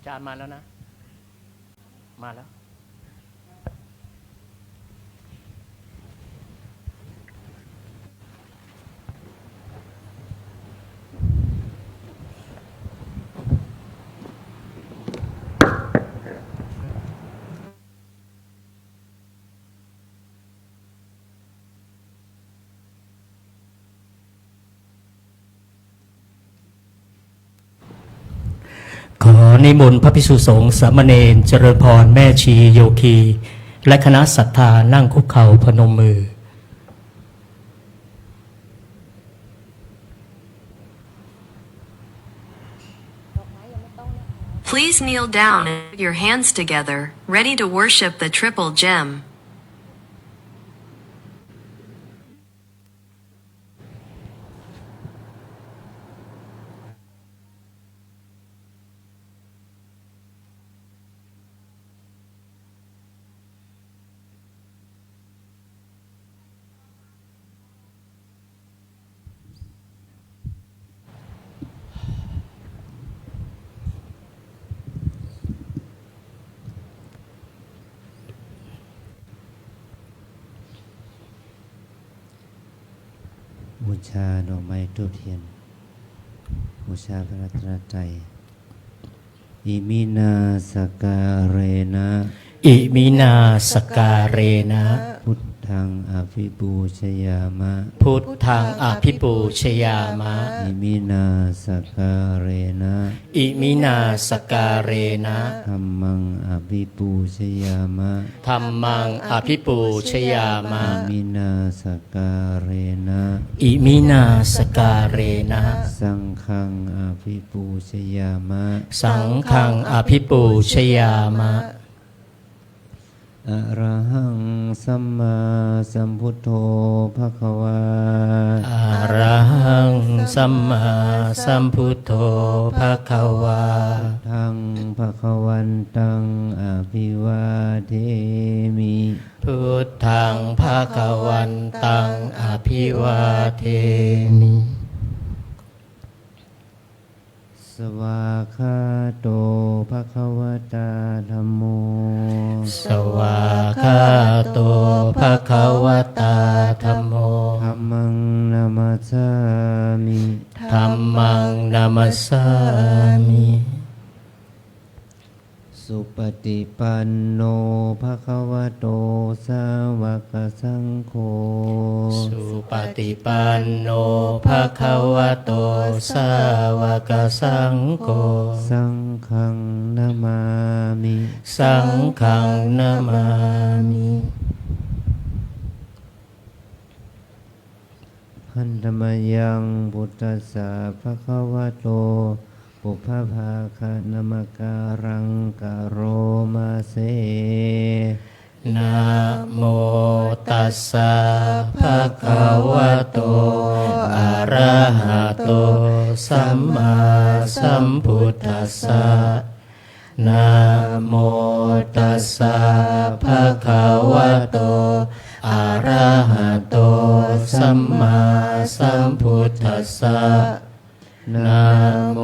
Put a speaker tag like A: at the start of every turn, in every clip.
A: อาจารย์มาแล้วนะมาแล้วขอนิมนต์พระภิกษุสงฆ์สามเณรเจริญพรแม่ชีโยคีและคณะศรัทธานั่งคุกเข่าพนมมือ
B: Please kneel down and put your hands together, ready to worship the triple gem.
C: บูชาดอกไม้ธูปเทียนบูชาพระรัตนตรัยอิมินาสการเรนะ
A: อิมินาสการเรนะ
C: พุทธังอภิปูชยามะ
A: พุทธังอภิปูชยามะ
C: อิมินาสการเรนะ
A: อิมินาสการเรนะ
C: ธัมมังอภิปูชยามะ
A: ธัมมังอภิปูชยามะ
C: อิมินาสการเรนะ
A: อิมินาสการเรนะ
C: สังฆังอภิปูชยามะ
A: สังฆังอภิปูชยามะ
C: อะระหังสัมมาสัมพุทโธภควา
A: อะระหังสัมมาสัมพุทโธภควา
C: ทังภควันตังอภิวาเทมิ
A: พุทธังภควันตังอภิวาเทมิ
C: สวากขาโตภควตาธัมโม
A: สวากขาโตภควตาธัมโม
C: ธัมมังนามัสสามิ
A: ธัมมังนามัสสามิ
C: สุปฏิปันโนภควโตสาวกสังโฆ
A: สุปฏิปันโนภควโตสาวกสังโฆ
C: สังฆังนามามิ
A: สังฆังนามามิ
C: พันธมยังพุทธัสสะภควโตปุพพภาคนามการังกโรมาเส
A: นะโมตัสสะภะคะวะโตอะระหะโตสัมมาสัมพุทธัสสะนะโมตัสสะภะคะวะโตอะระหะโตสัมมาสัมพุทธัสสะนะโม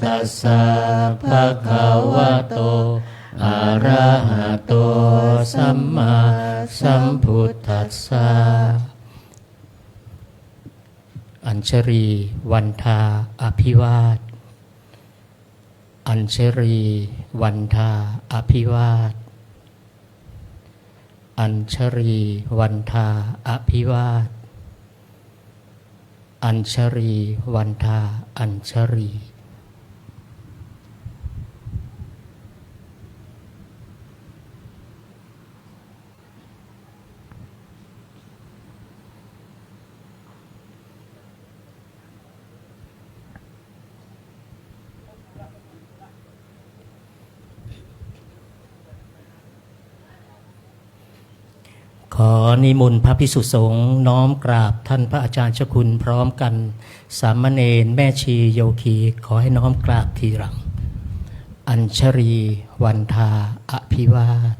A: ตัสสะภะคะวะโตอะระหะโตสัมมาสัมพุทธัสสะอัญชรีวันทาอภิวาทอัญชรีวันทาอภิวาทอัญชรีวันทาอภิวาทอัญชรีวันทาอัญชรีขอนิมนต์พระภิกษุสงฆ์น้อมกราบท่านพระอาจารย์เจ้าคุณพร้อมกันสามเณรแม่ชีโยคีขอให้น้อมกราบทีหลังอัญชรีวันทาอภิวาท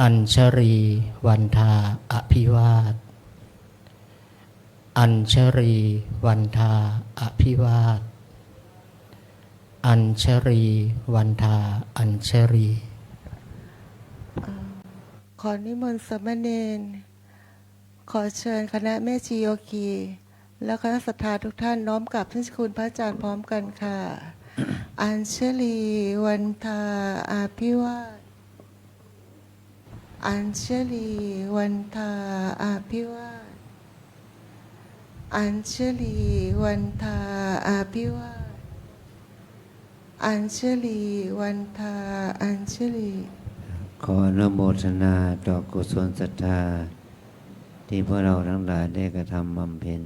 A: อัญชรีวันทาอภิวาทอัญชรีวันทาอภิวาท อัญชรีวันทาอัญชรี
D: ขอนิมนต์สามเณรขอเชิญคณะแม่ชีโยคี และคณะศรัทธาทุกท่านน้อมกราบท่านคุณพระอาจารย์พร้อมกันค่ะ อัญชลีวันทาอาภิวาทอัญชลีวันทาอาภิวาทอัญชลีวันทาอาภิวาทอัญชลีวันทาอัญชลี
C: ขออนุโมทนาต่อกุศลศรัทธาที่พวกเราทั้งหลายได้กระทำบำเพ็ญ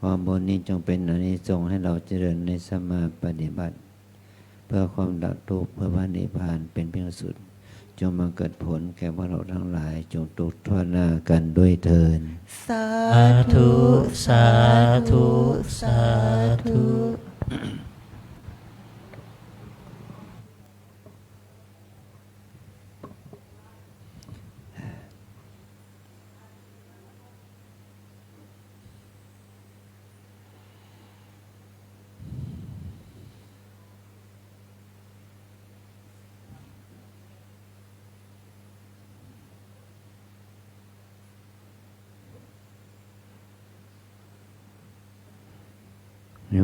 C: ความบุญนี้จงเป็นอานิสงส์ให้เราเจริญในสมาปฏิบัติ เพื่อความดับทุกข์เพื่อพระนิพพานเป็นเพียงสุดจงมาเกิดผลแก่พวกเราทั้งหลายจงทุกข์ทั่วหน้ากันด้วยเถิด
D: สา
A: ธุ สาธุ สาธุ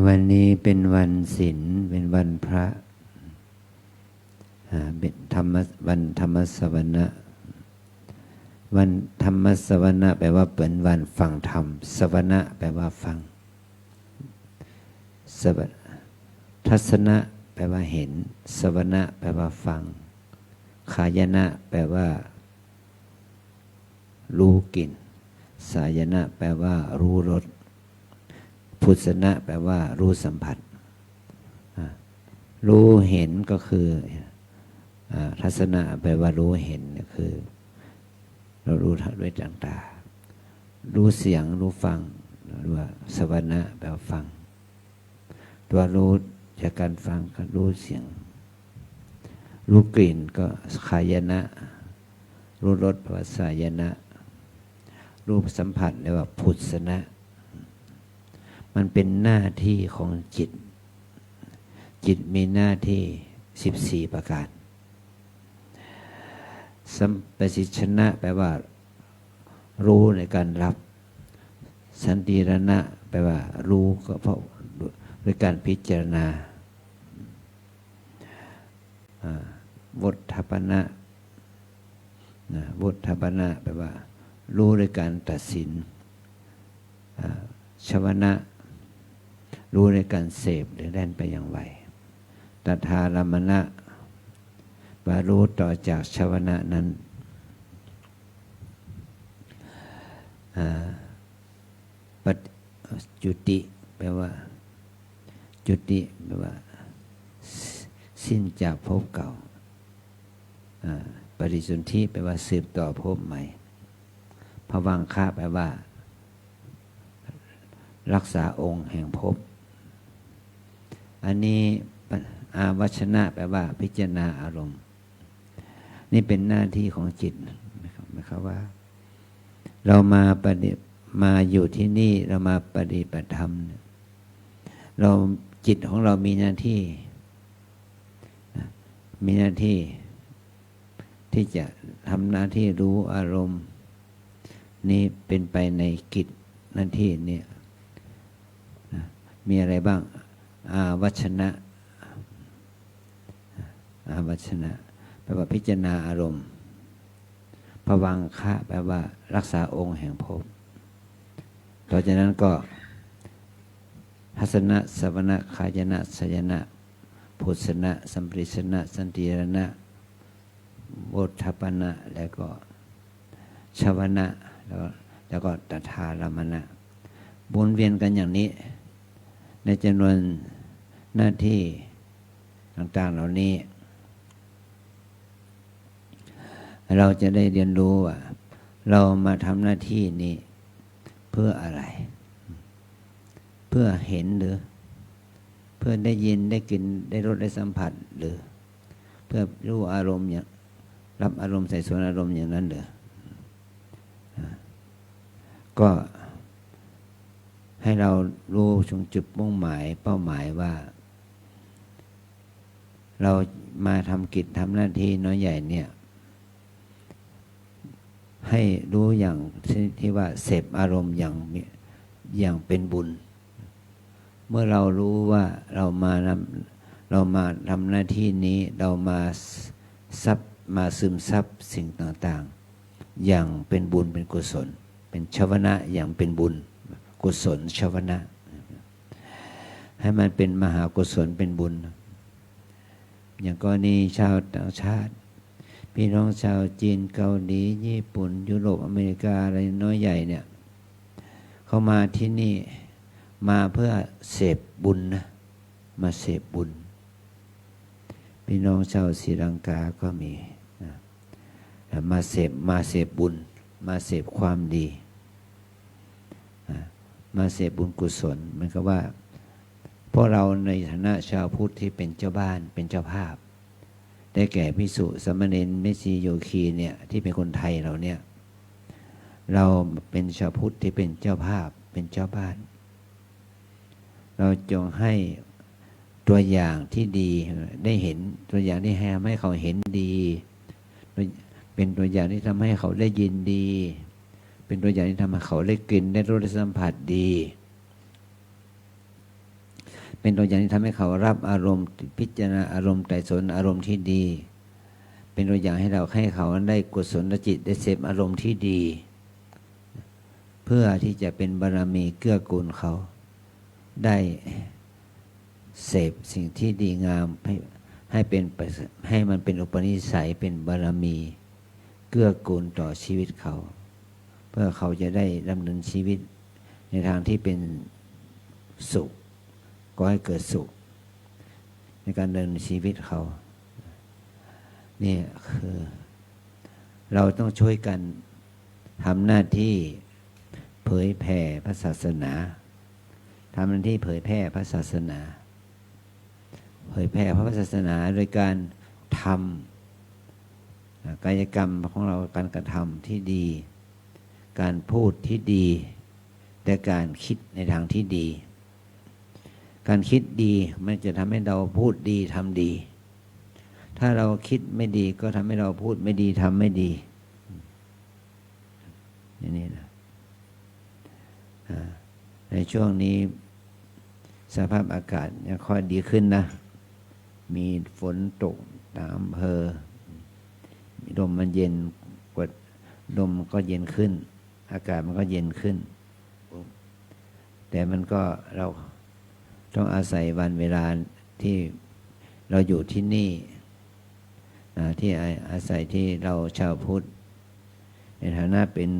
C: วันนี้เป็นวันศีลเป็นวันพระเป็นวันธรรมสวนะวันธรรมสวนะแปลว่าเป็นวันฟังธรรมสวนะแปลว่าฟังทัศนะแปลว่าเห็นสวนะแปลว่าฟังขายนะแปลว่ารู้กลิ่นสายนะแปลว่ารู้รสพุทธนะแปลว่ารู้สัมผัสรู้เห็นก็คือทัศนะแปลว่ารู้เห็นคือเรารู้ด้วยต่างๆรู้เสียงรู้ฟังหรือว่าสวนะแปลว่าฟังตัวรู้จากการฟังก็รู้เสียงรู้กลิ่นก็ขายนะรู้รสแปลว่าสายนะรู้สัมผัสเรียกว่าพุทธนะมันเป็นหน้าที่ของจิตมีหน้าที่14ประการสัมปชัญญะแปลว่ารู้ในการรับสันติรณะแปลว่ารู้ก็เพราะด้วยการพิจารณาวุฒปนะวุฒปนะแปลว่ารู้ด้วยการตัดสินชวนะรู้ในการเสพหรือแล่นไปอย่างไวตถารมณะบารู้ต่อจากชวนะนั้นจุติแปลว่าจุติแปลว่าสิ้นจากภพเก่าปฏิสนธิแปลว่าสืบต่อภพใหม่ภวังคะแปลว่ารักษาองค์แห่งภพอันนี้อาวัชนะแปลว่าพิจารณาอารมณ์นี่เป็นหน้าที่ของจิตนะครับว่าเรามาอยู่ที่นี่เรามาปฏิบัติธรรมเราจิตของเรามีหน้าที่ที่จะทำหน้าที่รู้อารมณ์นี่เป็นไปในกิจหน้าที่เนี่ยมีอะไรบ้างอาวัชนะแปลว่าพิจารณาอารมณ์ภวังคะแปลว่ารักษาองค์แห่งภพต่อจากนั้นก็ทัศนะสวนะขายนะสยนะพุทธนะสัมปริสนะสันติรณะโวทัปนะแล้วก็ชวนะแล้วก็ตถารมณะวนเวียนกันอย่างนี้ในจำนวนหน้าที่ต่างๆเหล่านี้เราจะได้เรียนรู้ว่าเรามาทำหน้าที่นี้เพื่ออะไรเพื่อเห็นหรือเพื่อได้ยินได้กลิ่นได้รสได้สัมผัสหรือเพื่อรู้อารมณ์อย่างรับอารมณ์ใส่ส่วนอารมณ์อย่างนั้นหรือก็ให้เรารู้จุดมุ่งหมายเป้าหมายว่า เรามาทำกิจทำหน้าที่น้อยใหญ่เนี่ยให้รู้อย่างที่ว่าเสพอารมณ์อย่างเป็นบุญ เมื่อเรารู้ว่าเรามาทำหน้าที่นี้เรามาซึมซับสิ่งต่างๆอย่างเป็นบุญเป็นกุศลเป็นชวนะอย่างเป็นบุญกุศลชวนะให้มันเป็นมหากุศลเป็นบุญอย่างกรณีชาวต่างชาติพี่น้องชาวจีนเกาหลีญี่ปุ่นยุโรปอเมริกาอะไรน้อยใหญ่เนี่ยเขามาที่นี่มาเพื่อเสพบุญนะมาเสพบุญพี่น้องชาวศรีลังกาก็มีนะมาเสพบุญมาเสพความดีมาเสพบุญกุศลมันก็ว่าพวกเราในฐานะชาวพุทธที่เป็นเจ้าบ้านเป็นเจ้าภาพได้แก่ภิกษุสามเณรแม่ชีโยคีเนี่ยที่เป็นคนไทยเราเนี่ยเราเป็นชาวพุทธที่เป็นเจ้าภาพเป็นเจ้าบ้านเราจงให้ตัวอย่างที่ดีได้เห็นตัวอย่างที่ให้เขาเห็นดีเป็นตัวอย่างที่ทำให้เขาได้ยินดีเป็นตัวอย่างที่ทำให้เขาได้กลิ่นได้รสได้สัมผัสดีเป็นตัวอย่างที่ทำให้เขารับอารมณ์พิจารณาอารมณ์ไตร่ตรองอารมณ์ที่ดีเป็นตัวอย่างให้เขาได้กุศลจิตได้เสพอารมณ์ที่ดีเพื่อที่จะเป็นบารมีเกื้อกูลเขาได้เสพสิ่งที่ดีงามให้มันเป็นอุปนิสัยเป็นบารมีเกื้อกูลต่อชีวิตเขาเพื่อเขาจะได้ดำเนินชีวิตในทางที่เป็นสุขก็ให้เกิดสุขในการดำเนินชีวิตเขานี่คือเราต้องช่วยกันทำหน้าที่เผยแผ่พระศาสนาทำหน้าที่เผยแพร่พระศาสนาเผยแพร่พระศาสนาโดยการทำกายกรรมของเราการกระทำที่ดีการพูดที่ดีแต่การคิดในทางที่ดีการคิดดีมันจะทำให้เราพูดดีทำดีถ้าเราคิดไม่ดีก็ทำให้เราพูดไม่ดีทำไม่ดีอย่างนี้นะในช่วงนี้สภาพอากาศเนี่ยค่อยดีขึ้นนะมีฝนตกตามอำเภอลมมันเย็นกว่าลมก็เย็นขึ้นอากาศมันก็เย็นขึ้นแต่มันก็เราต้องอาศัยวันเวลาที่เราอยู่ที่นี่ที่อาศัยที่เราชาวพุทธในฐานะเป็น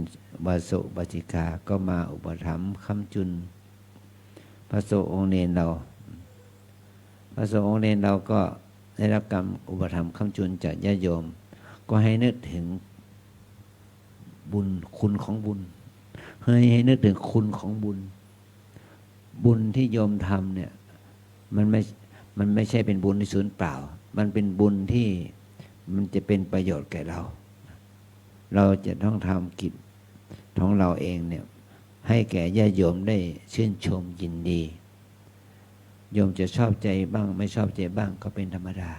C: บาสุบาจิกาก็มาอุปถัมภ์ค้ำจุนพระสงฆ์องค์เนรเราพระสงฆ์องค์เนรเราก็ได้รับการอุปถัมภ์ค้ำจุนจากญาติโยมก็ให้นึกถึงบุญคุณของบุญให้นึกถึงคุณของบุญบุญที่โยมทำเนี่ยมันไม่ใช่เป็นบุญที่สูญเปล่ามันเป็นบุญที่มันจะเป็นประโยชน์แก่เราเราจะต้องทำกิจของเราเองเนี่ยให้แก่ญาติโยมได้ชื่นชมยินดีโยมจะชอบใจบ้างไม่ชอบใจบ้างก็เป็นธรรมดา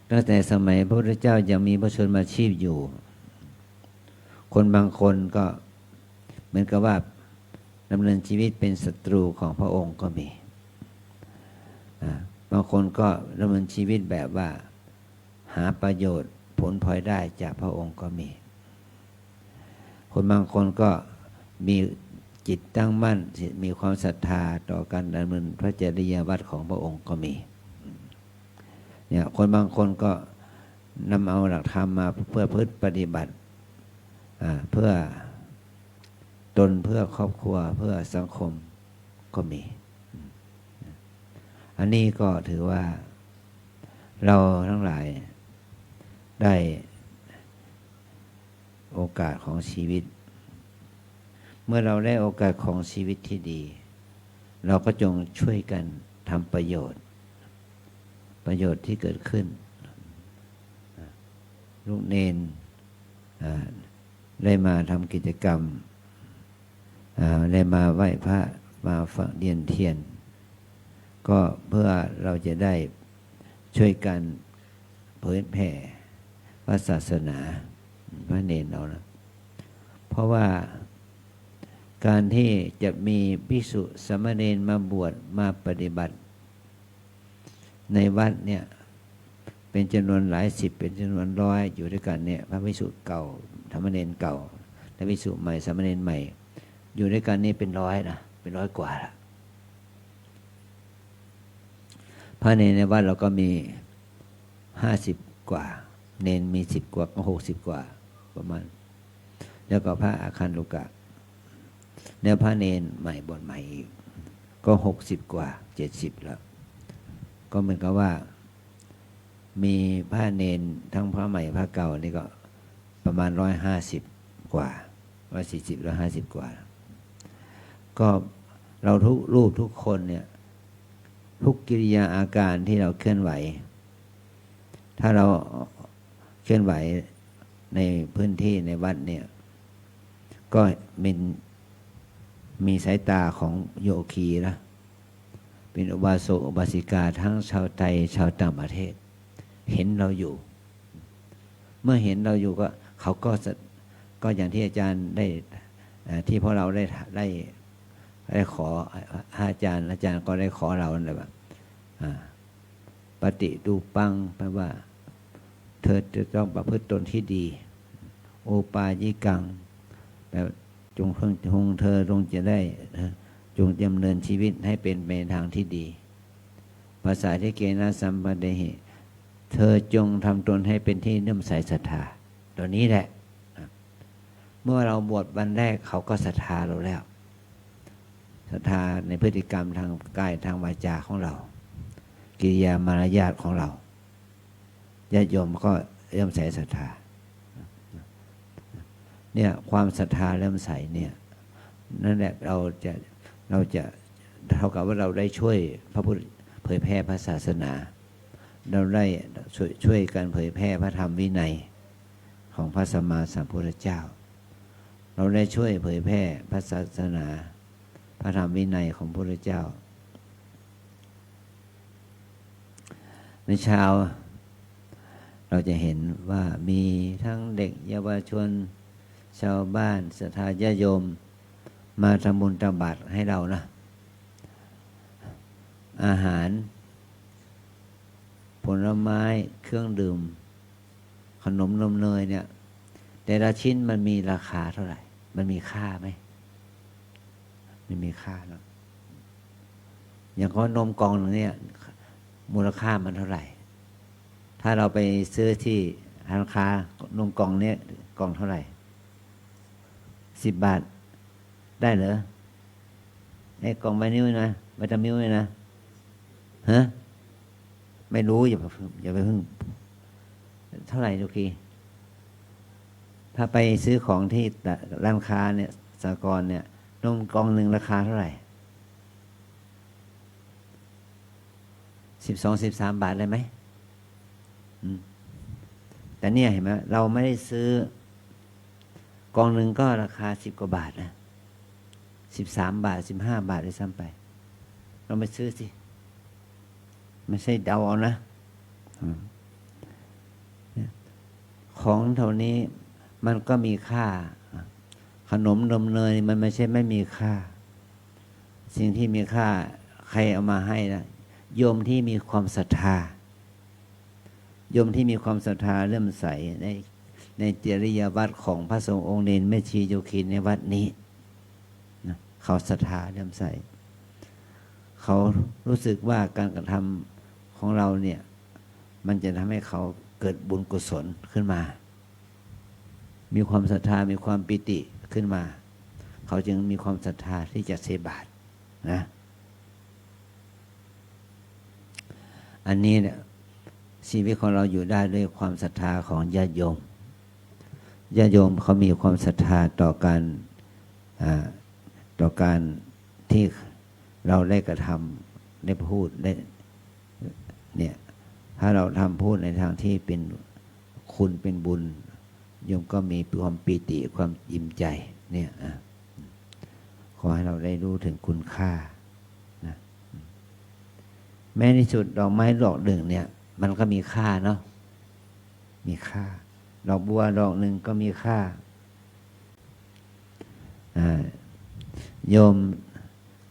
C: ตั้งแต่สมัยพระพุทธเจ้ายังมีพระชนมาชีพอยู่คนบางคนก็เหมือนกับว่าดำเนินชีวิตเป็นศัตรูของพระองค์ก็มีบางคนก็ดำเนินชีวิตแบบว่าหาประโยชน์ผลพลอยได้จากพระองค์ก็มีคนบางคนก็มีจิตตั้งมั่นมีความศรัทธาต่อการดำเนินพระจริยวัตรของพระองค์ก็มีเนี่ยคนบางคนก็นำเอาหลักธรรมมาเพื่อพึ่งปฏิบัติเพื่อตนเพื่อครอบครัวเพื่อสังคมก็มีอันนี้ก็ถือว่าเราทั้งหลายได้โอกาสของชีวิตเมื่อเราได้โอกาสของชีวิตที่ดีเราก็จงช่วยกันทำประโยชน์ที่เกิดขึ้นลูกเนนได้มาทำกิจกรรมได้มาไหว้พระมาฝังเรียนเทียน ก็เพื่อเราจะได้ช่วยกันเผยแผ่พระศาสนาพระเนรเรานะเพราะว่าการที่จะมีภิกษุสามเณรมาบวชมาปฏิบัติในวัดเนี่ยเป็นจำนวนหลายสิบเป็นจำนวนร้อยอยู่ด้วยกันเนี่ยพระภิกษุเก่าสามเณรเก่าและภิกษุใหม่สามเณรใหม่อยู่ด้วยกันนี่เป็นร้อยนะเป็นร้อยกว่าละพระเนรในวัดเราก็มี50 กว่าเนรมี10 กว่าก็60 กว่าประมาณแล้วก็พระอาคันตุกะแล้วพระเนรใหม่บวชใหม่อีกก็60 กว่า70แล้วก็เหมือนกับว่ามีพระเนรทั้งพระใหม่พระเก่านี่ก็ประมาณ150 กว่า140 150 กว่าก็เราทุกรูปทุกคนเนี่ยทุกกิริยาอาการที่เราเคลื่อนไหวถ้าเราเคลื่อนไหวในพื้นที่ในวัดเนี่ยก็มีสายตาของโยคีนะเป็นอุบาสกอุบาสิกาทั้งชาวไทยชาวต่างประเทศเห็นเราอยู่เมื่อเห็นเราอยู่ก็เขาก็อย่างที่อาจารย์ได้ที่พวกเราได้ขออาจารย์ก็ได้ขอเราเลยว่าปฏิดูปังแปลว่าเธอจะต้องประพฤติตนที่ดีโอปายิกังแปลจงเธอจะได้จงดำเนินชีวิตให้เป็นไปในทางที่ดีภาษาที่เกณฑ์สัมปะเดหิเธอจงทำตนให้เป็นที่เลื่อมใสศรัทธาตัวนี้แหละเมื่อเราบวชวันแรกเขาก็ศรัทธาเราแล้วศรัทธาในพฤติกรรมทางกายทางวาจาของเรากิริยามารยาทของเราญาติโยมก็เริ่มใส่ศรัทธาเนี่ยความศรัทธาเริ่มใส่เนี่ยนั่นแหละเราจะเท่ากับว่าเราได้ช่วยพระพุทธเผยแพร่พระศาสนาเราได้ช่วยกันเผยแพร่พระธรรมวินัยของพระสัมมาสัมพุทธเจ้าเราได้ช่วยเผยแพร่พระศาสนาพระธรรมวินัยของพระพุทธเจ้าในเช้าเราจะเห็นว่ามีทั้งเด็กเยาวชนชาวบ้านศรัทธาญาติโยมมาทำบุญตักบาตรให้เรานะอาหารผลไม้เครื่องดื่มขนมนมเนยเนี่ยแต่ละชิ้นมันมีราคาเท่าไหร่มันมีค่าไหมไม่มีค่าเนาะอย่างก็นมกล่องนึงเนี่ยมูลค่ามันเท่าไหร่ถ้าเราไปซื้อที่ร้านค้านมกล่องเนี่ยกล่องเท่าไหร่10 บาทได้เหรอไอ้กล่องใบนิ้วนะใบตะมิ้วนะฮะไม่รู้อย่าไปเพิ่งเท่าไหร่ทุกทีถ้าไปซื้อของที่ร้านค้าเนี่ยสหกรณ์เนี่ยนมกล่องหนึ่งราคาเท่าไหร่12-13 บาทได้ไหมแต่เนี่ยเห็นไหมเราไม่ได้ซื้อกล่องหนึ่งก็ราคา10 กว่าบาทนะ13 บาท15 บาทได้ซ้ำไปเราไปซื้อสิไม่ใช่เดาเอานะของเท่านี้มันก็มีค่าขนมนมเนยมันไม่ใช่ไม่มีค่าสิ่งที่มีค่าใครเอามาให้นะโยมที่มีความศรัทธาโยมที่มีความศรัทธาเริ่มใสในจริยวัตรของพระสงฆ์องค์เนรแม่ชีโยคีในวัดนี้นะเขาศรัทธาเริ่มใสเขารู้สึกว่าการกระทำของเราเนี่ยมันจะทำให้เขาเกิดบุญกุศลขึ้นมามีความศรัทธามีความปิติขึ้นมาเขาจึงมีความศรัทธาที่จะเสบาตรนะอันนี้เนี่ยชีวิตของเราอยู่ได้ด้วยความศรัทธาของญาติโยมญาติโยมเขามีความศรัทธาต่อการที่เราได้กระทำได้พูดได้เนี่ยถ้าเราทำพูดในทางที่เป็นคุณเป็นบุญโยมก็มีความปีติความอิ่มใจเนี่ยขอให้เราได้รู้ถึงคุณค่านะ แม้ที่สุดดอกไม้ดอกหนึ่งเนี่ย มันก็มีค่าเนาะมีค่า ดอกบัวดอกหนึ่งก็มีค่าโยม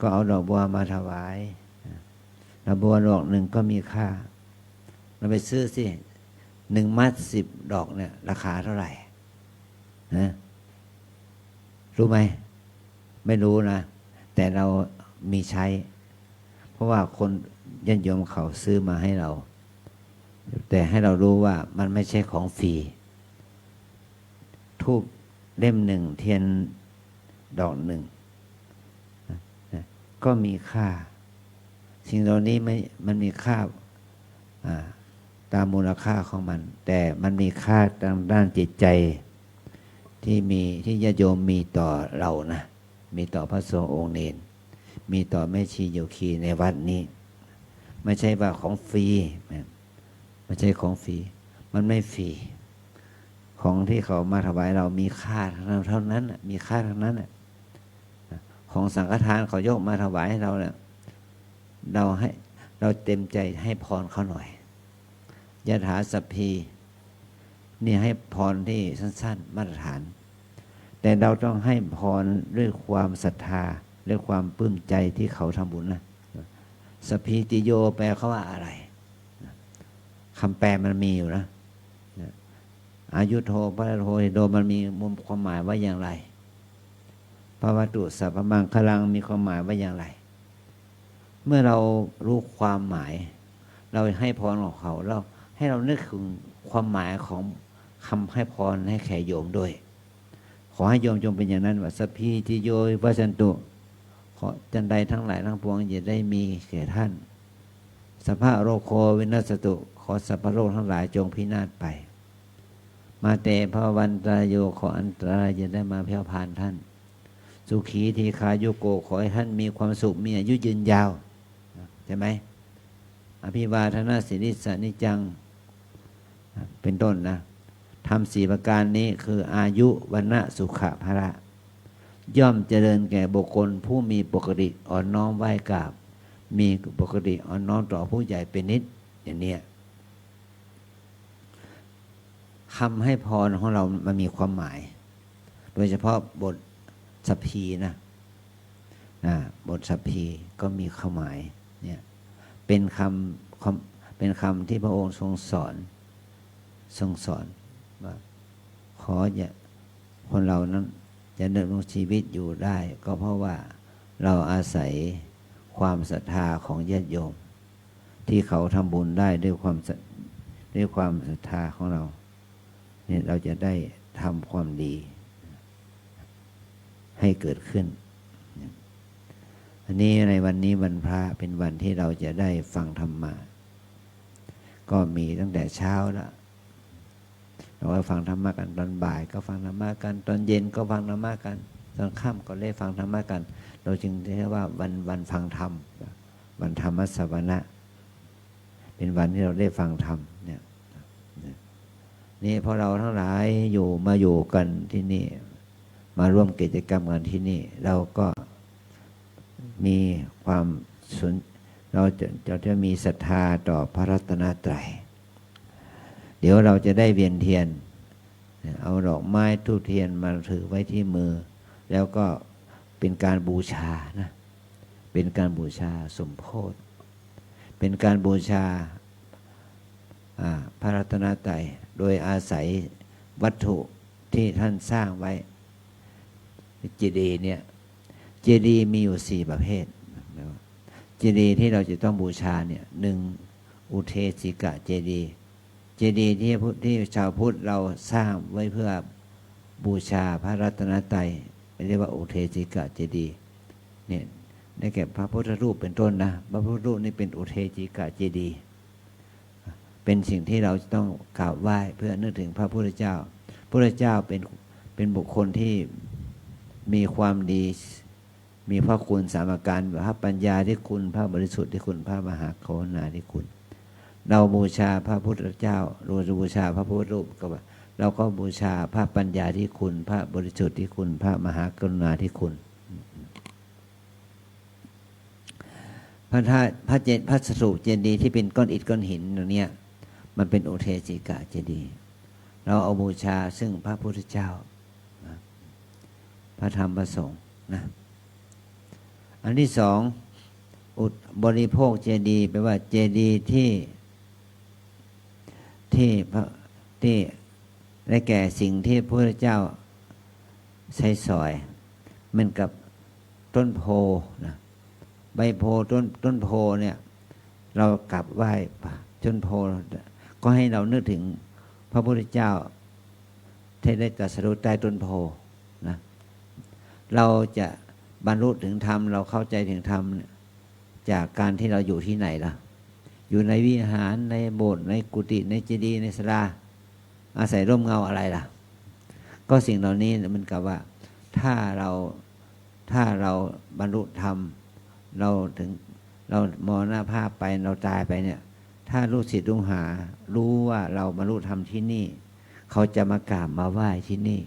C: ก็เอาดอกบัวมาถวายดอกบัวดอกหนึ่งก็มีค่าเราไปซื้อสิ1 มัด 10 ดอกเนี่ยราคาเท่าไหร่นะรู้ไหมไม่รู้นะแต่เรามีใช้ เพราะว่าคนญาติโยมเขาซื้อมาให้เรา แต่ให้เรารู้ว่ามันไม่ใช่ของฟรีธูปเล่มหนึ่งเทียนดอกหนึ่งก็มีค่า สิ่งเหล่านี้มันมีค่าตามมูลค่าของมัน แต่มันมีค่าทางด้านจิตใจที่ญาติโยมมีต่อเรานะมีต่อพระสงฆ์องค์เนรมีต่อแม่ชีโยคีในวัดนี้ไม่ใช่ว่าของฟรีไม่ใช่ของฟรีมันไม่ฟรีของที่เขามาถวายเรามีค่าเท่านั้นมีค่าทั้งนั้นของสังฆทานเขายกมาถวายให้เราเนี่ยเราเต็มใจให้พรเขาหน่อยยะถาสัพพีนี่ให้พรที่สั้นๆมาตรฐานแต่เราต้องให้พรด้วยความศรัทธาด้วยความปลื้มใจที่เขาทำบุญนะสัพพีติโยแปลเขาว่าอะไรคำแปลมันมีอยู่นะอายุโทพระโทโดมันมีมุมความหมายว่าอย่างไรภวตุสัพพมังคลังมีความหมายว่าอย่างไรเมื่อเรารู้ความหมายเราให้พรของเขาเราให้เรานึกถึงความหมายของคำให้พรให้แขโยมด้วยขอให้โยมจงเป็นอย่างนั้นว่าสัพพีติโยวัชันตุขอจันใดทั้งหลายทั้งปวงอย่าได้มีแก่ท่านสัพพะโรโควินัสตุขอสัพพะโรคทั้งหลายจงพินาศไปมาเตภวันตรายโยขออันตรายอย่าได้มาแผ่วพานท่านสุขีทีคายุโกขอให้ท่านมีความสุขมีอายุยืนยาวใช่ไหมอภิวาทนาสิริสานิจังเป็นต้นนะทำ4 ประการนี้คืออายุวันนะสุขะภระย่อมเจริญแก่บุคคลผู้มีปกติอ่อนน้อมไหว้กราบมีปกติอ่อนน้อมต่อผู้ใหญ่เป็นนิดอย่างนี้คำให้พรของเรามันมีความหมายโดยเฉพาะบทสัพพีนะบทสัพพีก็มีความหมายเนี่ยเป็นคำที่พระองค์ทรงสอนว่าขออย่าคนเรานั้นจะดำรงชีวิตอยู่ได้ก็เพราะว่าเราอาศัยความศรัทธาของญาติโยมที่เขาทำบุญได้ด้วยความศรัทธาของเราเนี่ยเราจะได้ทำความดีให้เกิดขึ้นอันนี้ในวันนี้วันพระเป็นวันที่เราจะได้ฟังธรรมะก็มีตั้งแต่เช้าแล้วเราก็ฟังธรรมะกันตอนบ่ายก็ฟังธรรมะกันตอนเย็นก็ฟังธรรมะกันตอนค่ำก็ได้ฟังธรรมะกันเราจึงเรียกว่าวันฟังธรรมวันธรรมสวนะเป็นวันที่เราได้ฟังธรรมเนี่ยนี่พอเราทั้งหลายมาอยู่กันที่นี่มาร่วมกิจกรรมกันที่นี่เราก็มีความเราจะมีศรัทธาต่อพระรัตนตรัยเดี๋ยวเราจะได้เวียนเทียนเอาดอกไม้ธูปเทียนมาถือไว้ที่มือแล้วก็เป็นการบูชานะเป็นการบูชาสมโภชเป็นการบูชาพระรัตนตรัยโดยอาศัยวัตถุที่ท่านสร้างไว้เจดีย์เนี่ยเจดีย์มีอยู่4 ประเภทเจดีย์ที่เราจะต้องบูชาเนี่ย1อุเทสิกะเจดีย์เจดีย์ที่ชาวพุทธเราสร้างไว้เพื่อบูชาพระรัตนตรัยเรียกว่าอุเทสิกะเจดีย์เนี่ยได้แก่พระพุทธรูปเป็นต้นนะพระพุทธรูปนี่เป็นอุเทสิกะเจดีย์เป็นสิ่งที่เราต้องกราบไหว้เพื่อนึกถึงพระพุทธเจ้าพระพุทธเจ้าเป็นบุคคลที่มีความดีมีพระคุณ3 ประการพระปัญญาที่คุณพระบริสุทธิ์ที่คุณพระมหากรุณาที่คุณเราบูชาพระพุทธเจ้าเราบูชาพระพุทธรูปก็ว่าเราก็บูชาพระปัญญาที่คุณพระบริสุทธิ์ที่คุณพระมหากรุณาที่คุณ พระธาตุพระสถูปเจดีย์ที่เป็นก้อนอิฐก้อนหินตรงเนี้ยมันเป็นอุเทสิกะเจดีย์เราเอาบูชาซึ่งพระพุทธเจ้านะพระธรรมพระสงฆ์นะอันที่สองบริโภคเจดีย์แปลว่าเจดีย์ที่ได้แก่สิ่งที่พระพุทธเจ้าใช้สอยเหมือนกับต้นโพนะใบโพต้นโพเนี่ยเรากลับไหว้ต้นโพก็ให้เรานึกถึงพระพุทธเจ้าที่ได้ตรัสรู้ใต้ต้นโพนะเราจะบรรลุถึงธรรมเราเข้าใจถึงธรรมจากการที่เราอยู่ที่ไหนล่ะอยู่ในวิหารในโบสถ์ในกุฏิในเจดีย์ในศาลาอาศัยร่มเงาอะไรล่ะก็สิ่งเหล่านี้มันกับว่าถ้าเราบรรลุธรรมเราถึงเรามรณภาพไปเราตายไปเนี่ยถ้าลูกศิษย์ลูกหารู้ว่าเราบรรลุธรรมที่นี่เขาจะมากราบมาไหว้ที่นี่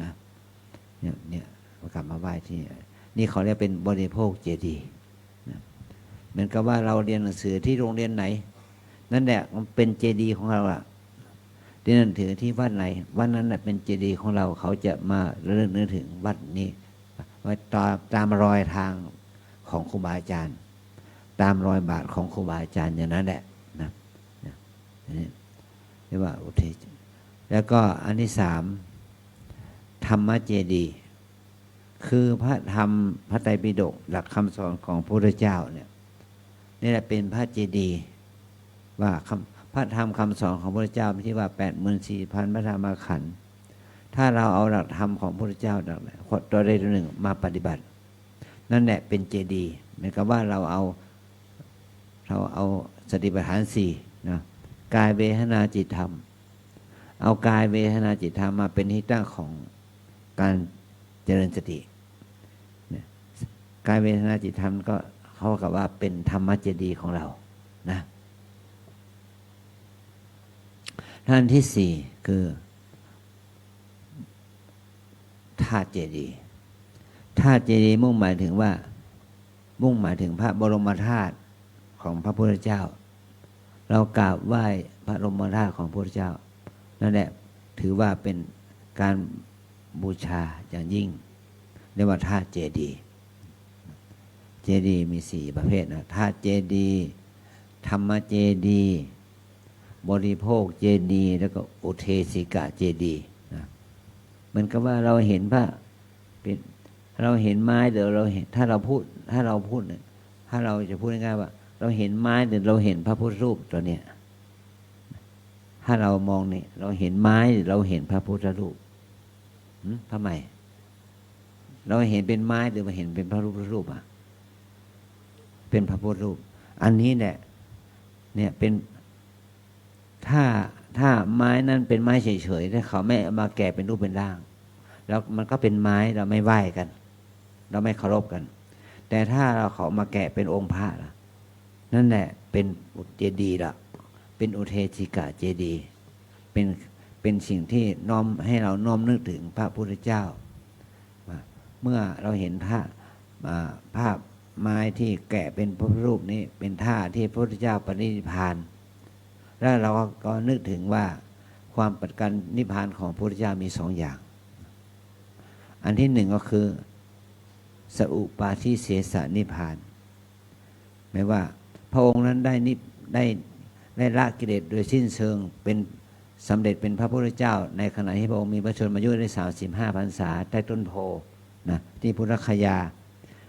C: นะเนี่ยมากราบมาไหว้ที่นี่เขาเรียกเป็นบริโภคเจดีย์นะเหมือนกับว่าเราเรียนหนังสือที่โรงเรียนไหนนั่นแหละมันเป็นเจดีย์ของเราอะเรียนหนังสือที่วัดไหนวัดนั้นเป็นเจดีย์ของเราเขาจะมาเรื่อนึกถึงวัดนี้ว่าตามรอยทางของครูบาอาจารย์ตามรอยบาทของครูบาอาจารย์อย่างนั้นแหละนะนี่เรียกว่าอุทิศแล้วก็อันที่สามธรรมเจดีย์คือพระธรรมพระไตรปิฎกหลักคำสอนของพระพุทธเจ้าเนี่ยนี่แหละเป็นพระเจดีย์ว่าพระธรรมคำสอนของพระพุทธเจ้าที่ว่า 84,000 พระธรรมขันธ์ถ้าเราเอาหลักธรรมของพระพุทธเจ้าตัวใดตัวหนึ่งมาปฏิบัตินั่นแหละเป็นเจดีย์หมายความว่าเราเอาสติปัฏฐาน4นะกายเวทนาจิตธรรมเอากายเวทนาจิตธรรมมาเป็นที่ตั้งของการเจริญสติกายเวทนาจิตธรรมก็เขากับว่าเป็นธรรมเจดีย์ของเรานะท่านที่สี่คือธาตุเจดีย์ธาตุเจดีย์มุ่งหมายถึงพระบรมธาตุของพระพุทธเจ้าเรากราบไหว้พระบรมธาตุของพระพุทธเจ้านั่นแหละถือว่าเป็นการบูชาอย่างยิ่งเรียกว่าธาตุเจดีย์เจดีย์มี4ประเภทนะธาตุเจดีย์ธรรมเจดีย์บริโภคเจดีย์แล้วก็อุเทสิกะเจดีย์นะเหมือนกับว่าเราเห็นพระเป็นเราเห็นไม้เดี๋ยวเราเห็นถ้าเราพูดถ้าเราจะพูดง่ายๆว่าเราเห็นไม้หรือเราเห็นพระพุทธรูปตัวเนี้ยถ้าเรามองนี่เราเห็นไม้หรือเราเห็นพระพุทธรูปทำไมเราเห็นเป็นไม้หรือเราเห็นเป็นพระพุทธรูปอ่ะเป็นพระพุทธรูปอันนี้แหละเนี่ยเป็นถ้าไม้นั้นเป็นไม้เฉยๆถ้าเขาไม่เอามาแกะเป็นรูปเป็นร่างแล้วมันก็เป็นไม้เราไม่ไหว้กันเราไม่เคารพกันแต่ถ้าเราเขามาแกะเป็นองค์พระล่ะนั่นแหละเป็นเจดีย์ละเป็นอุเทสิกะเจดีย์เป็นสิ่งที่น้อมให้เราน้อมนึกถึงพระพุทธเจ้าเมื่อเราเห็นภาพไม้ที่แกะเป็นพระรูปนี้เป็นท่าที่พระพุทธเจ้าปรินิพพานแล้วเราก็นึกถึงว่าความปฏิการนิพพานของพระพุทธเจ้ามี2 อย่างอันที่ 1ก็คือสัพปาทิเสสนิพพานหมายว่าพระองค์นั้นได้ละกิเลสโดยสิ้นเชิงเป็นสำเร็จเป็นพระพุทธเจ้าในขณะที่พระองค์มีพระชนมายุได้35 พรรษาใต้ต้นโพนะที่พุทธคยา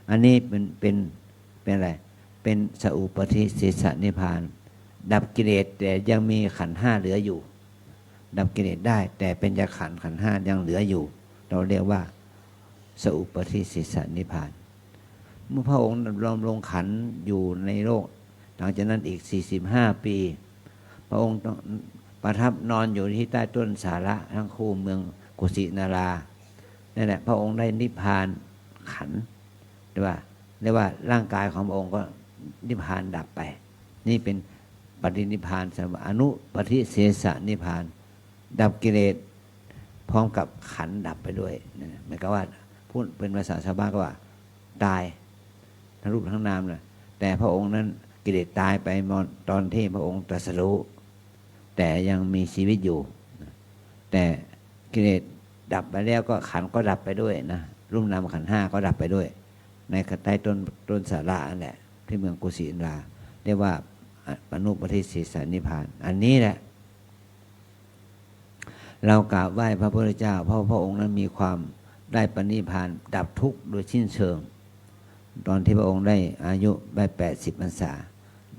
C: อันนี้เป็นอะไรเป็นสัพปาทิเสสนิพพานดับกิเลสแต่ยังมีขันธ์5เหลืออยู่ดับกิเลสได้แต่เป็นยขันธ์5ยังเหลืออยู่เราเรียกว่าสัพปาทิเสสนิพพานเมื่อพระองค์ลงขันธ์อยู่ในโลกหลังจากนั้นอีก45 ปีพระองค์ต้องประทับนอนอยู่ที่ใต้ต้นสาระทั้งคู่เมืองกุสินารานั่นแหละพระองค์ได้นิพพานขันธ์เรียกว่าร่างกายของพระองค์ก็นิพพานดับไปนี่เป็นปฏินิพพานสำหรับอนุปฏิเสสนิพพานดับกิเลสพร้อมกับขันธ์ดับไปด้วยหมายความว่าพูดเป็นภาษาชาวบ้านก็ว่าตายทั้งรูปทั้งนามเลย แต่พระองค์นั้นกิเลสตายไปตอนที่พระองค์ตรัสรู้แต่ยังมีชีวิตอยู่แต่กิเลสดับไปแล้วก็ขันธ์ก็ดับไปด้วยนะรูปนามขันธ์ห้าก็ดับไปด้วยในใต้ต้นสาระนั่นแหละที่เมืองกุสินาราเรียกว่าปณุปทิสีสนิพพานอันนี้แหละเรากราบไหว้พระพุทธเจ้าเพราะพระองค์นั้นมีความได้ปณิพพานดับทุกข์โดยสิ้นเชิงตอนที่พระองค์ได้อายุได้80 พรรษา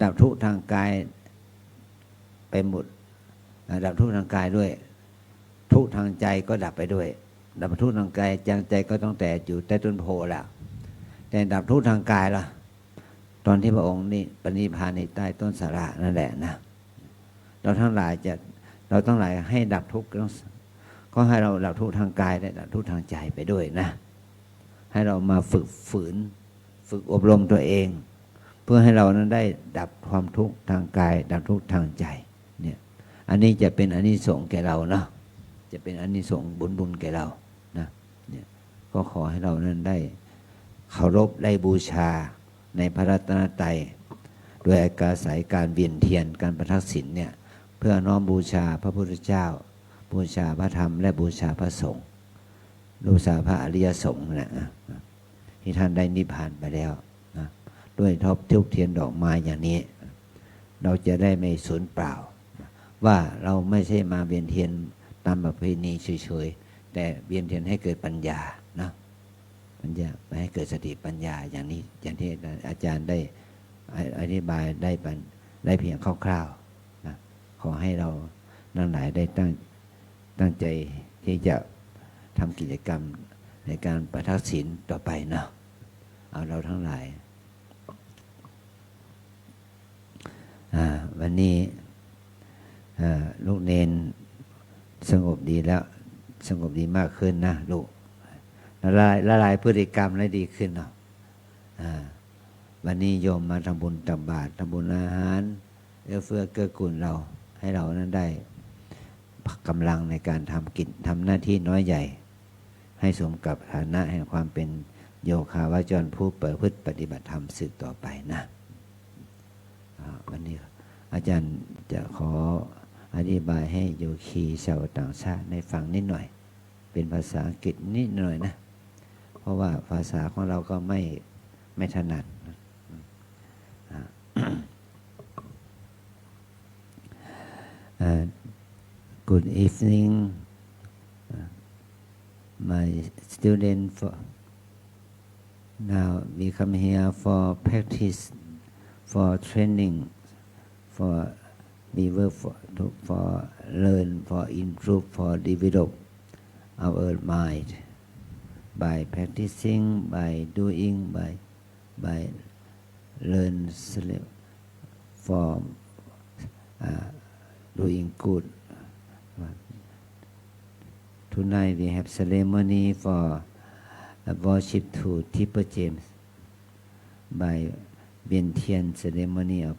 C: ดับทุกข์ทางกายไปหมดดับทุกข์ทางกายด้วยทุกข์ทางใจก็ดับไปด้วยดับทุกข์ทางกายใจก็ต้องแต่อยู่ใต้ต้นโพแล้วแต่ดับทุกข์ทางกายล่ะตอนที่พระองค์นี่ปณิพพานในใต้ต้นสาระนั่นแหละนะเราทั้งหลายให้ดับทุกข์ก็ให้เราดับทุกข์ทางกายและดับทุกข์ทางใจไปด้วยนะให้เรามาฝึกอบรมตัวเองเพื่อให้เรานั้นได้ดับความทุกข์ทางกายดับทุกข์ทางใจเนี่ยอันนี้จะเป็นอานิสงส์แก่เราเนาะจะเป็นอานิสงส์บุญแก่เรานะเนี่ยก็ขอให้เรานั้นได้เคารพได้บูชาในพระรัตนตรัยโดยอาศัยการเวียนเทียนการประทักษิณเนี่ยเพื่อน้อมบูชาพระพุทธเจ้าบูชาพระธรรมและบูชาพระสงฆ์บูชาพระอริยสงฆ์นะที่ท่านได้นิพพานไปแล้วนะด้วยทบทุกเทียนดอกไม้อย่างนี้เราจะได้ไม่สูญเปล่าว่าเราไม่ใช่มาเวียนเทียนตามประเพณีเฉยๆแต่เวียนเทียนให้เกิดปัญญานะปัญญาให้เกิดสติปัญญาอย่างนี้อย่างที่อาจารย์ได้อธิบายได้เพียงคร่าวๆนะขอให้เราทั้งหลายได้ตั้งใจที่จะทำกิจกรรมในการประทักษิณต่อไปเนาะเอาเราทั้งหลายวันนี้ลูกเนนสงบดีแล้วสงบดีมากขึ้นนะลูกละลายพฤติกรรมได้ดีขึ้นเนาะวันนี้โยมมาทำบุญตับบาตรทำบุญอาหารเอื้อเฟื้อเกื้อกูลเราให้เรานั้นได้กำลังในการทำหน้าที่น้อยใหญ่ให้สมกับฐานะแห่งความเป็นโยคาวจรผู้ประพฤติปฏิบัติธรรมสืบต่อไปนะวันนี้อาจารย์จะขออธิบายให้โยคีชาวต่างชาติได้ฟังนิดหน่อยเป็นภาษาอังกฤษนิดหน่อยนะเพราะว่าภาษาของเราก็ไม่ถนัดGood evening, my student. Now we come here for practice, for training, for we work for learn, for improve, for develop our mind by practicing, by doing, by learn for doing good. Tonight we have ceremony for worship to Tipper James by Vientian ceremony or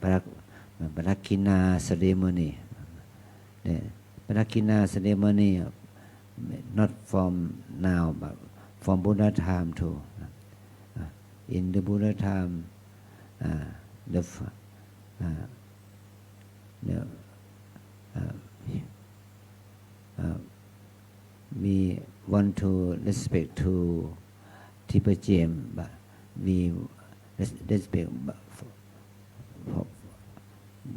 C: Parakina ceremony. The Parakina ceremony not from now but from Buddha time too. In the Buddha time, we want to respect to Tipper James, but we respect for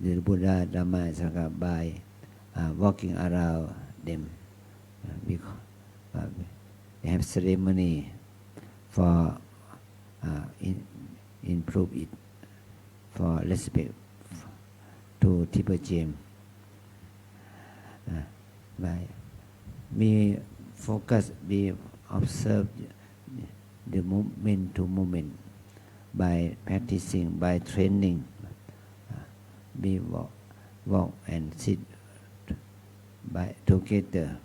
C: the Buddha, Dhamma, Sangha by walking around them. We have ceremony for improve it, for respect to Tipper James. We focus, we observe the moment to moment by practicing, by training. We walk and sit together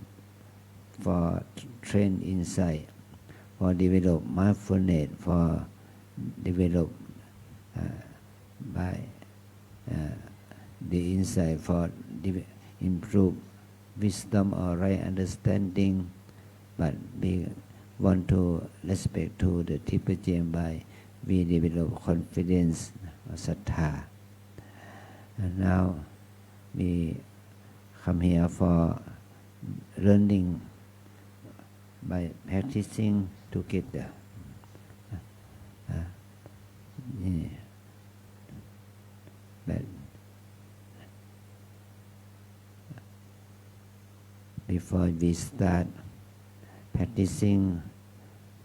C: for train insight, for develop mindfulness, for develop by the insight, for improve wisdom or right understanding, but we want to respect to the Tipper James by we develop confidence ศรัทธา And now we come here for learning by practicing together. But before we start practicing,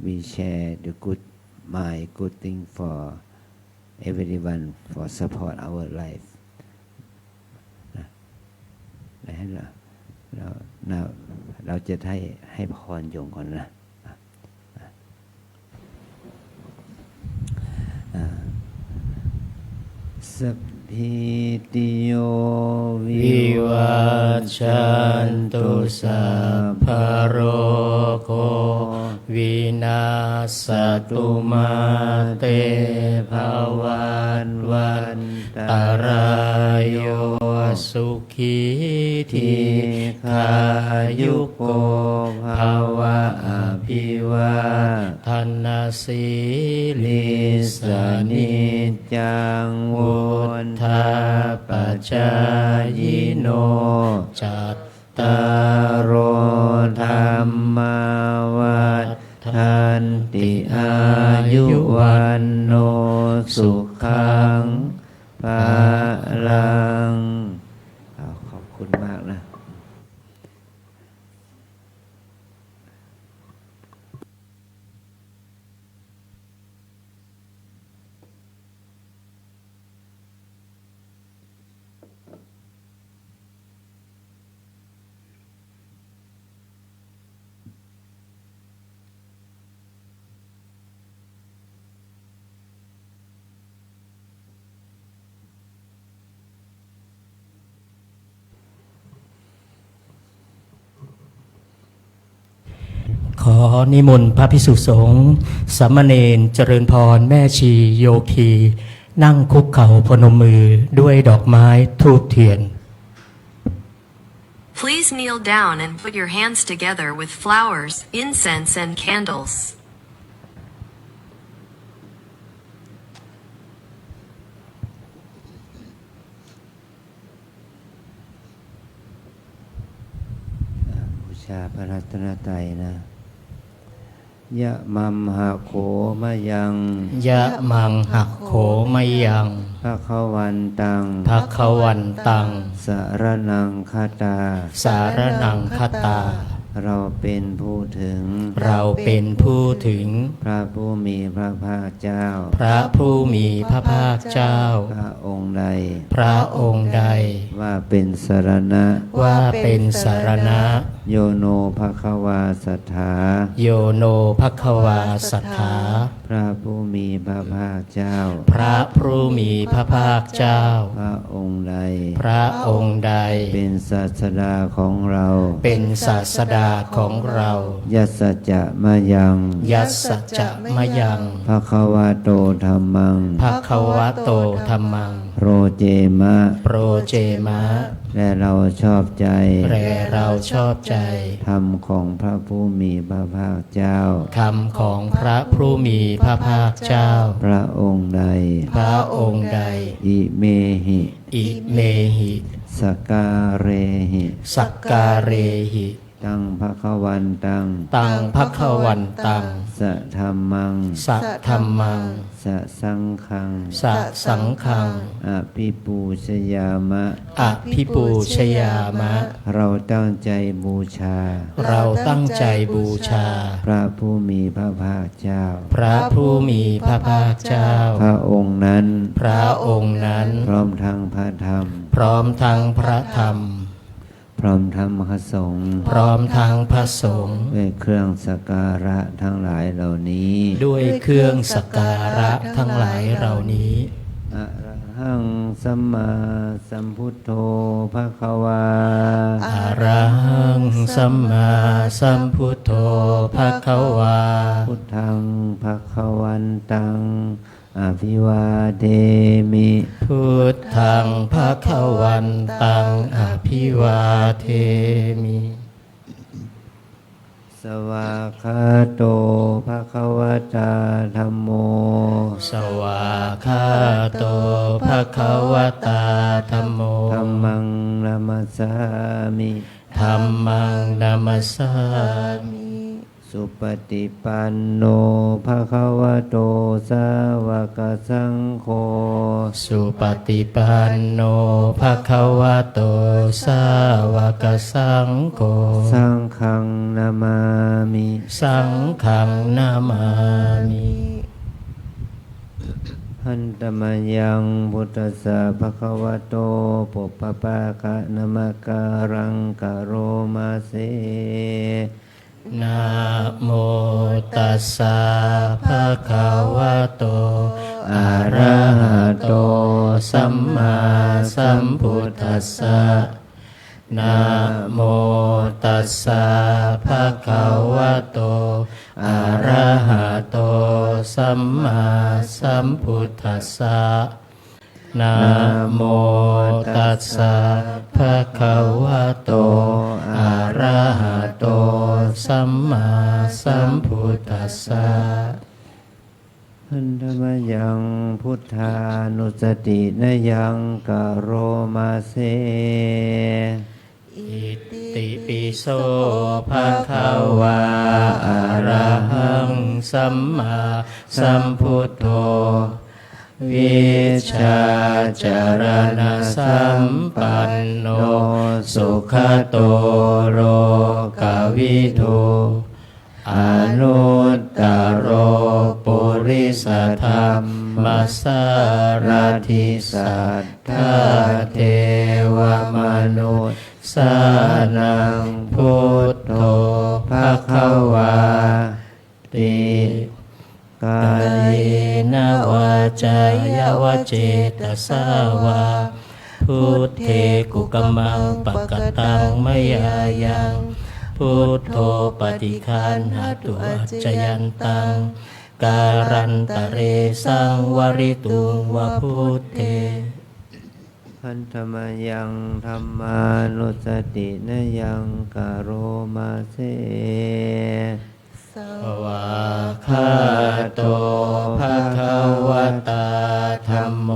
C: we share the good mind, good thing for everyone for support our life. เราจะให้พรโยมก่อนนะสัพพิติโยวิวัชชันตุสัพพะโรโควินาศตุมาเตภวันวันตรายโยสุขีทีขายุโกภวะอภิวาทนาสีลิสนิจังวุฒาปัจจายโนจัตตารโอธรรมวัฏฐันติอายุวันโนสุขังภะลังขอบคุณมากนะ
A: ขอนิมนต์พระภิกษุสงฆ์สามเณรเจริญพรแม่ชีโยคีนั่งคุกเข่าพนมมือด้วยดอกไม้ธูปเทียน
B: Please kneel down and put your hands together with flowers, incense, and candles.
C: บูชาพระรัตนตรัยนะยะมัมหะโขมะยัง
A: ยะมังหักโขมยัง
C: ภะคะวันตัง
A: ภคะวันตัง
C: สารนังคตา
A: สารนังคตา
C: เราเป็นผู้ถึง
A: เราเป็นผู้ถึง
C: พระผู้มีพระภาคเจ้า
A: พระผู้มีพระภาคเจ้า
C: พระองค์ใด
A: พระองค์ใด
C: ว่าเป็นสรณะ
A: ว่าเป็นสารณะ
C: โยโนภควาสัทธา
A: โยโนภควาสัทธา
C: พระผู้มีพระภาคเจ้า
A: พระผู้มีพระภาคเจ้า
C: พระองค์ใด
A: พระองค์ใด
C: เป็นศาสดาของเรา
A: เป็นศาสดาของเรา
C: ยัสสจะมะยัง
A: ยัสสจะมะยัง
C: ภควาโตธัมมัง
A: ภควโตธัมมัง
C: โรเจมะ
A: โปรเจมะ
C: และเราชอบใจ
A: แรเราชอบใจ
C: ธรรมของพระผู้มีพระภาคเจ้า
A: คำของพระผู้มีพระภาคเจ้า
C: พระองค์ใด
A: พระองค์ใด
C: อิเมหิ
A: อิเมหิ
C: สการเรหิ
A: สักการเรหิ
C: ตังภควันตัง
A: ตังภควันตัง
C: สะธัมมัง
A: สัทธัมมัง
C: สะสังฆัง
A: สะสังฆัง
C: อภิปูชยามะ
A: อภิปูชยามะ
C: เราตั้งใจบูชา
A: เราตั้งใจบูชา
C: พระผู้มีพระภาคเจ้า
A: พระผู้มีพระภาคเจ้า
C: พระองค์นั้น
A: พระองค์นั้น
C: พร้อมทั้งพระธรรม
A: พร้อมทั้งพระธรรม
C: พร้อมทั้งพระสงฆ์
A: พร้อมทั้งพระสงฆ์
C: ด้วยเครื่องสักการะทั้งหลายเหล่านี้
A: ด้วยเครื่องสักการะทั้งหลายเหล่านี้
C: อะระหังสัมมาสัมพุทโธภควา
A: อะระหังสัมมาสัมพุทโธภควา
C: พุทธังภควันตังอภิวาเทมิ
A: พุทธังภควันตังอภิวาเทมิ
C: ส สวากขาโตภะคะวตาธัมโม
A: สวากขาโตภะคะวตาธัมโม
C: ธัมมังนามัสสามิ
A: ธัมมังนามัสสามิ
C: สุปฏิปันโนภะคะวะโตสาวกสังโฆ
A: สุปฏิปันโนภะคะวะโตสาวกสังโฆ
C: สังฆังนามามิ
A: สังฆังนามามิ
C: หันตมยังพุทธัสสะภะคะวะโตปุพพะภะคะนะมะการังกะโรมาเส
A: นะโมตัสสะภะคะวะโตอะระหะโตสัมมาสัมพุทธัสสะนะโมตัสสะภะคะวะโตอะระหะโตสัมมาสัมพุทธัสสะนะโมตัสสะภะคะวะโตอะระหะโตสัมมาสัมพุทธัสสะ
C: หันตมยังพุทธานุสตินะยังกะโรมาเส
A: อิติปิโสภะคะวะอะระหังสัมมาสัมพุทโธวิชชาจารณสัมปันโนสุขโตโรกวิทูอนุตตโรปุริสธรรมสารทิสัทธาเทวมนุษย์สานังพุทโธภะคะวาติกายนวาจายวเจตสาวาพุทเทกุกมังปะกตังมยายังพุทโธปฏิคันหตุอัจจยันตังการันตะเรสังวริตุงวะพุทเท
C: หันธมยังธรรมานุสตินะยังกะโรมาเส
D: ส
A: วาคาโตภะคะวะตาธัมโม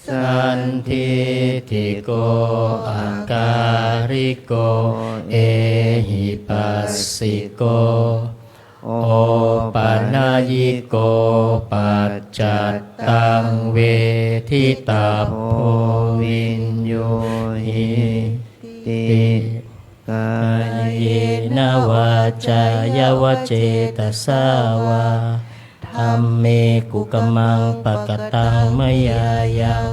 A: สันทิติโกอาการิโกเอหิปัสสิโกโอปัญญิโกปัจจัตตังเวทิตาโพวินโยหิติกายนวาจายวเจตสาวาธัมเมกุกมังปะกตังมยายัง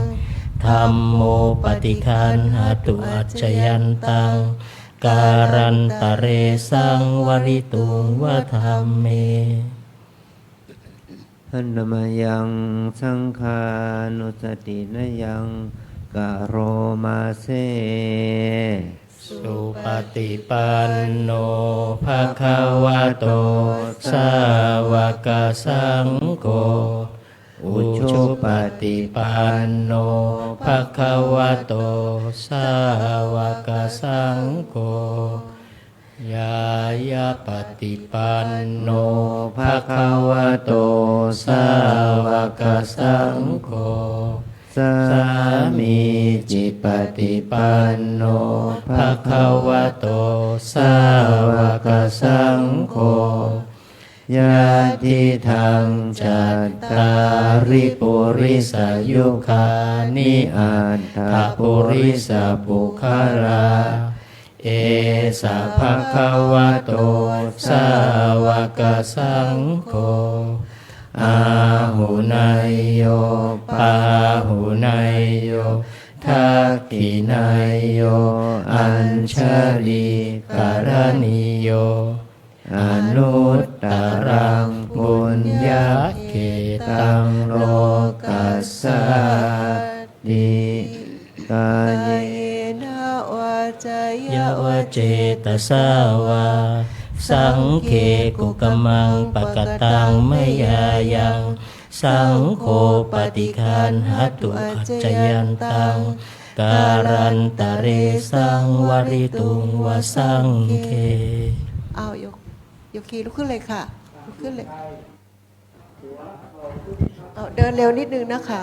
A: ธัมโมปฏิคันหตุอัจจยันตังการันตะเรสังวริตุงวะธัมเม
C: หันธมยังสังฆานุสตินะยังกะโรมาเส
A: สุปฏิปันโนภะคะวะโตสาวกสังโฆอุชุปฏิปันโนภะคะวะโตสาวกสังโฆยายาปฏิปันโนภะคะวะโตสาวกสังโฆสามีจิปฏิปันโนภะคะวะโตสาวกสังโฆญาติทังจัตตาริปุริสยุคานิอัตถปุริสปุคาราเอสะภะคะวะโตสาวกสังโฆอาหุนายโยปาหุนายโยทักขินายโยอัญชลีการณิโยอนุตตรังปุญญเขตังโลกัสสะดิกาย
D: นะวาจาย
A: ยวเจตสาวาสังเคกุกมังปะกตังมยายังสังโฆปฏิคันหตุอัจจยันตังการันตะเรสังวริตุงวสังเค
D: เอาย โยคีลุกขึ้นเลยค่ะลุกขึ้นเลยเอาเดินเร็วนิดนึงนะคะ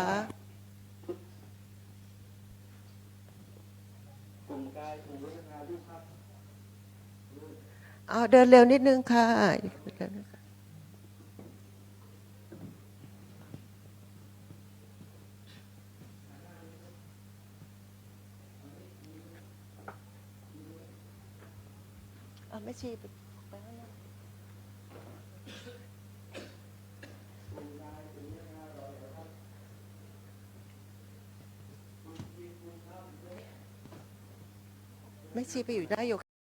D: เอาเดินเร็วนิดนึงค่ะเอาแม่ชีไปข้างหน้าแม่ชีไปอยู่หน้าโยคี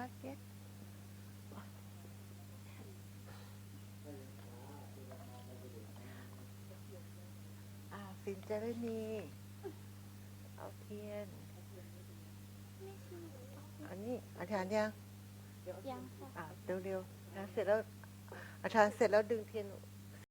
D: not yet สินจะได้มีเอาเทียนอันนี้อาจารย์ยัง
E: ยังค่ะ
D: เร็วๆนะเสร็จแล้วอาจารย์เสร็จแล้วดึงเทียน